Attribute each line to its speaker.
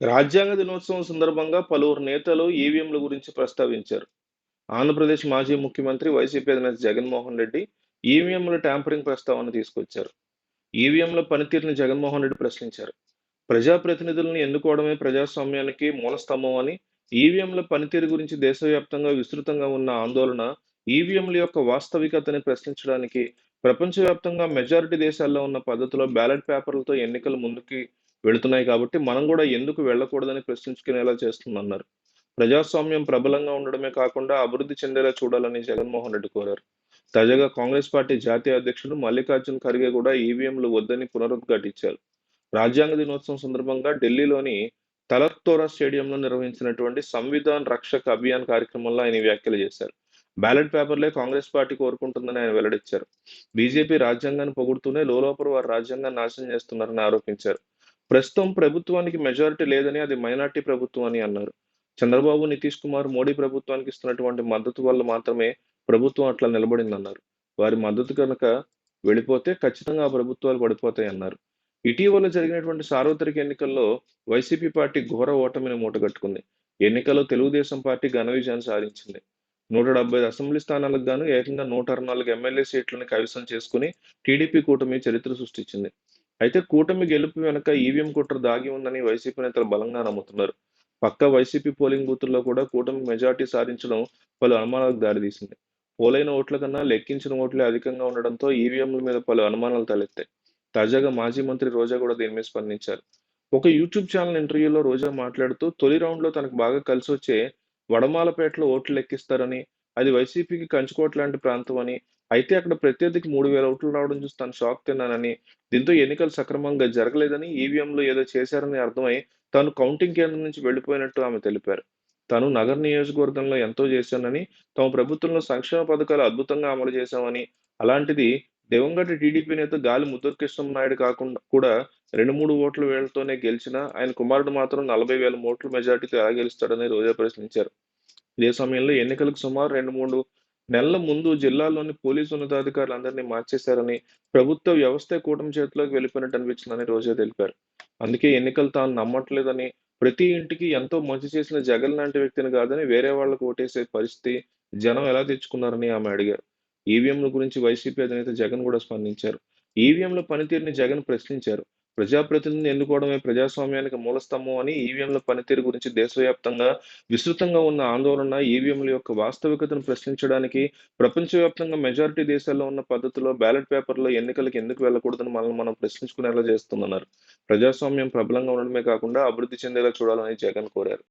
Speaker 1: రాజ్యాంగ దినోత్సవం సందర్భంగా పలువురు నేతలు ఈవీఎంల గురించి ప్రస్తావించారు. ఆంధ్రప్రదేశ్ మాజీ ముఖ్యమంత్రి వైసీపీ అధినేత జగన్మోహన్ రెడ్డి ఈవీఎంల ట్యాంపరింగ్ ప్రస్తావన తీసుకొచ్చారు. ఈవీఎంల పనితీరుని జగన్మోహన్ రెడ్డి ప్రశ్నించారు. ప్రజాప్రతినిధులను ఎన్నుకోవడమే ప్రజాస్వామ్యానికి మూలస్తంభం అని, ఈవీఎంల పనితీరు గురించి దేశవ్యాప్తంగా విస్తృతంగా ఉన్న ఆందోళన, ఈవీఎంల యొక్క వాస్తవికతని ప్రశ్నించడానికి ప్రపంచవ్యాప్తంగా మెజారిటీ దేశాల్లో ఉన్న పద్ధతిలో బ్యాలెట్ పేపర్లతో ఎన్నికలు ముందుకి వెళుతున్నాయి కాబట్టి మనం కూడా ఎందుకు వెళ్ళకూడదని ప్రశ్నించుకునేలా చేస్తుందన్నారు. ప్రజాస్వామ్యం ప్రబలంగా ఉండడమే కాకుండా అభివృద్ధి చెందేలా చూడాలని జగన్మోహన్ రెడ్డి కోరారు. తాజాగా కాంగ్రెస్ పార్టీ జాతీయ అధ్యక్షుడు మల్లికార్జున్ ఖర్గే కూడా ఈవీఎంలు వద్దని పునరుద్ఘాటించారు. రాజ్యాంగ దినోత్సవం సందర్భంగా ఢిల్లీలోని తలక్తోరా స్టేడియంలో నిర్వహించినటువంటి సంవిధాన్ రక్షక్ అభియాన్ కార్యక్రమంలో ఆయన ఈ వ్యాఖ్యలు చేశారు. బ్యాలెట్ పేపర్లే కాంగ్రెస్ పార్టీ కోరుకుంటుందని ఆయన వెల్లడించారు. బీజేపీ రాజ్యాంగాన్ని పొగుడుతూనే లోలోపల వారు రాజ్యాంగాన్ని నాశనం చేస్తున్నారని ఆరోపించారు. ప్రస్తుతం ప్రభుత్వానికి మెజారిటీ లేదని, అది మైనార్టీ ప్రభుత్వం అని అన్నారు. చంద్రబాబు, నితీష్ కుమార్, మోడీ ప్రభుత్వానికి ఇస్తున్నటువంటి మద్దతు వల్ల మాత్రమే ప్రభుత్వం అట్లా నిలబడిందన్నారు. వారి మద్దతు కనుక వెళ్ళిపోతే ఖచ్చితంగా ఆ ప్రభుత్వాలు పడిపోతాయన్నారు. ఇటీవల జరిగినటువంటి సార్వత్రిక ఎన్నికల్లో వైసీపీ పార్టీ ఘోర ఓటమిని మూటగట్టుకుంది. ఎన్నికల్లో తెలుగుదేశం పార్టీ ఘన విజయాన్ని సాధించింది. 175 అసెంబ్లీ స్థానాలకు గాను ఏకంగా 164 ఎమ్మెల్యే సీట్లను కైవసం చేసుకుని టీడీపీ కూటమి చరిత్ర సృష్టించింది. అయితే కూటమి గెలుపు వెనుక ఈవీఎం కుట్ర దాగి ఉందని వైసీపీ నేతలు బలంగా నమ్ముతున్నారు. పక్కా వైసీపీ పోలింగ్ బూతుల్లో కూడా కూటమి మెజార్టీ సాధించడం పలు అనుమానాలకు దారితీసింది. పోలైన ఓట్ల కన్నా లెక్కించిన ఓట్లే అధికంగా ఉండడంతో ఈవీఎంల మీద పలు అనుమానాలు తలెత్తాయి. తాజాగా మాజీ మంత్రి రోజా కూడా దీని మీద స్పందించారు. ఒక యూట్యూబ్ ఛానల్ ఇంటర్వ్యూలో రోజా మాట్లాడుతూ తొలి రౌండ్‌లో తనకు బాగా కలిసొచ్చే వడమాలపేటలో ఓట్లు లెక్కిస్తారని, అది వైసీపీకి కంచుకోట లాంటి ప్రాంతం అని, అయితే అక్కడ ప్రత్యర్థికి 3000 ఓట్లు రావడం చూసి తాను షాక్ తిన్నానని, దీంతో ఎన్నికలు సక్రమంగా జరగలేదని, ఈవీఎంలో ఏదో చేశారని అర్థమై తాను కౌంటింగ్ కేంద్రం నుంచి వెళ్లిపోయినట్టు ఆమె తెలిపారు. తాను నగర్ నియోజకవర్గంలో ఎంతో చేశానని, తమ ప్రభుత్వంలో సంక్షేమ పథకాలు అద్భుతంగా అమలు చేశామని, అలాంటిది దివంగత టీడీపీ నేత గాలి ముద్రకృష్ణమనాయుడు కాకుండా కూడా 2, 3 ఓట్ల వేళ్లతోనే గెలిచినా ఆయన కుమారుడు మాత్రం 40,000 ఓట్ల మెజార్టీతో ఎలా గెలుస్తాడని రోజా ప్రశ్నించారు. ఇదే సమయంలో ఎన్నికలకు సుమారు 2, 3 నెలల ముందు జిల్లాలోని పోలీసు ఉన్నతాధికారులందరినీ మార్చేశారని, ప్రభుత్వ వ్యవస్థే కూటమి చేతిలోకి వెళ్ళిపోయినట్టు అనిపించిందని రోజా తెలిపారు. అందుకే ఎన్నికలు తాను నమ్మట్లేదని, ప్రతి ఇంటికి ఎంతో మంచి చేసిన జగన్ లాంటి వ్యక్తిని కాదని వేరే వాళ్ళకు ఓటేసే పరిస్థితి జనం ఎలా తెచ్చుకున్నారని ఆమె అడిగారు. ఈవీఎంల గురించి వైసీపీ అధినేత జగన్ కూడా స్పందించారు. ఈవీఎంల పనితీరుని జగన్ ప్రశ్నించారు. ప్రజాప్రతినిధిని ఎన్నుకోవడమే ప్రజాస్వామ్యానికి మూలస్తంభం అని, ఈవీఎంల పనితీరు గురించి దేశవ్యాప్తంగా విస్తృతంగా ఉన్న ఆందోళన, ఈవీఎంల యొక్క వాస్తవికతను ప్రశ్నించడానికి ప్రపంచవ్యాప్తంగా మెజారిటీ దేశాల్లో ఉన్న పద్ధతిలో బ్యాలెట్ పేపర్‌లో ఎన్నికలకు ఎందుకు వెళ్ళకూడదని మనల్ని మనం ప్రశ్నించుకునేలా చేస్తుందన్నారు. ప్రజాస్వామ్యం ప్రబలంగా ఉండడమే కాకుండా అభివృద్ధి చెందేలా చూడాలని జగన్ కోరారు.